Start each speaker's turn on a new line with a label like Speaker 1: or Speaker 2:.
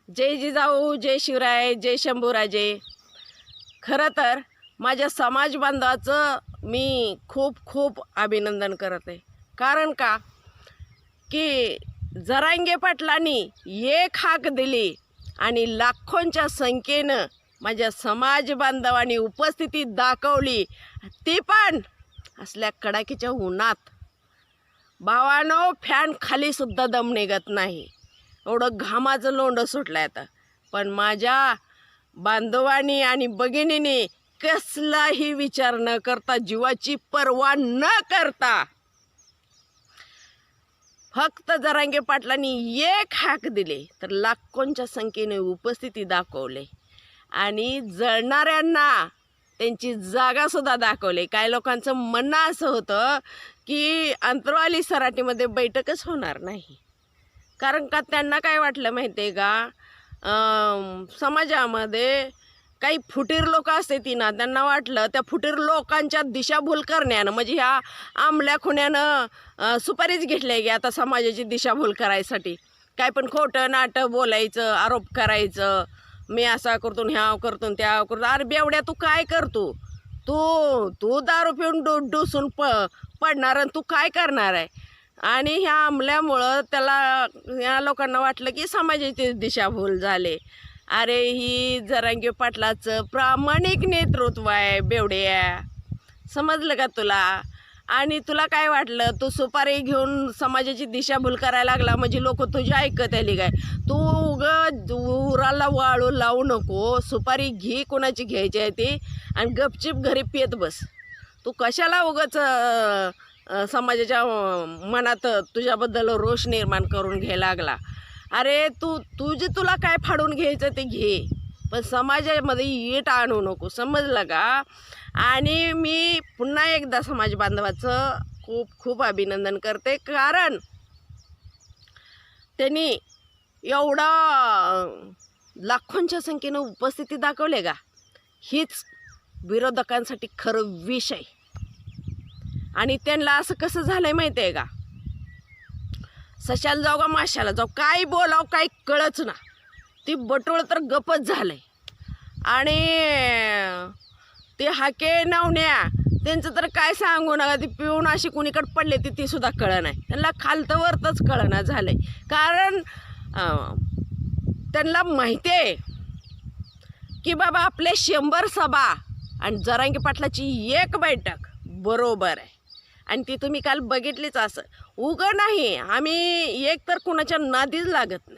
Speaker 1: जय जिजाऊ, जय शिवराय, जय शंभूराजे. खरं तर माझ्या समाज बांधवाचं मी खूप खूप अभिनंदन करत आहे. कारण का की जरांगे पाटलांनी एक हाक दिली आणि लाखोंच्या संख्येनं माझ्या समाज बांधवांनी उपस्थिती दाखवली, ती पण असल्या कडाकीच्या उन्हात. भावानो, फॅन खाली सुद्धा दम निघत नाही, एवढं घामाचं लोंढं सुटलं आता. पण माझ्या बांधवांनी आणि भगिनींनी कसलाही विचार न करता, जीवाची पर्वा न करता, फक्त जरांगे पाटलांनी एक हाक दिले तर लाखोंच्या संख्येने उपस्थिती दाखवले आणि जळणाऱ्यांना त्यांची जागासुद्धा दाखवली. काही लोकांचं म्हणणं असं होतं की अंतरवाली सराटीमध्ये बैठकच होणार नाही. कारण का त्यांना काय वाटलं माहिती आहे का, समाजामध्ये काही फुटीर लोक असते ती त्यांना वाटलं त्या फुटीर लोकांच्या दिशाभूल करण्यानं, म्हणजे ह्या आमल्या खुण्यानं सुपारीच घेतल्या की आता समाजाची दिशाभूल करायसाठी काय पण खोटं नाटं बोलायचं, आरोप करायचं, मी असा करतो ह्या करतो त्या करतो. अरे बेवड्या, तू काय करतो? तू दारू पिऊन डोसून पडणार आणि तू काय करणार आहे? आणि ह्या अंमल्यामुळं त्याला या लोकांना वाटलं की समाजाची दिशाभूल झाले. अरे ही जरांगे पाटलाचं प्रामाणिक नेतृत्व आहे बेवड्या, समजलं का तुला? आणि तुला काय वाटलं, तू सुपारी घेऊन समाजाची दिशाभूल करायला लागला म्हणजे लोक तुझी ऐकत आली काय? तू उराला वाळू लावू नको, सुपारी घे कोणाची घ्यायची आहे ती आणि गपचिप घरी पेत बस. तू कशाला उगाच समाजाच्या मनात तुझ्याबद्दल रोष निर्माण करून घ्यायला लागला? अरे तुला काय फाडून घ्यायचं ते घे, पण समाजामध्ये येट आणू नको, समजलं का? आणि मी पुन्हा एकदा समाज बांधवाचं खूप खूप अभिनंदन करते, कारण त्यांनी एवढा लाखोंच्या संख्येनं उपस्थिती दाखवले का, हीच विरोधकांसाठी खरं विष आहे. आणि त्यांना असं कसं झालंय माहिती आहे का, सशाला जाऊ का माशाला जाऊ, काय बोलाव काही कळच ना. ती बटोळ तर गपच झालंय. आणि ते हाके नवण्या त्यांचं तर काय सांगू नका, ती पिऊन अशी कुणीकडे पडले ती सुद्धा कळं नाही. त्यांना खालतं वरतच कळना झालंय. कारण त्यांना माहिती आहे की बाबा आपले 100 सभा आणि जरांगे पाटलाची एक बैठक बरोबर आहे. आणि ती तुम्ही काल बघितलीच. असं उघड नाही, आम्ही एक तर कुणाच्या नादीच लागत नाही.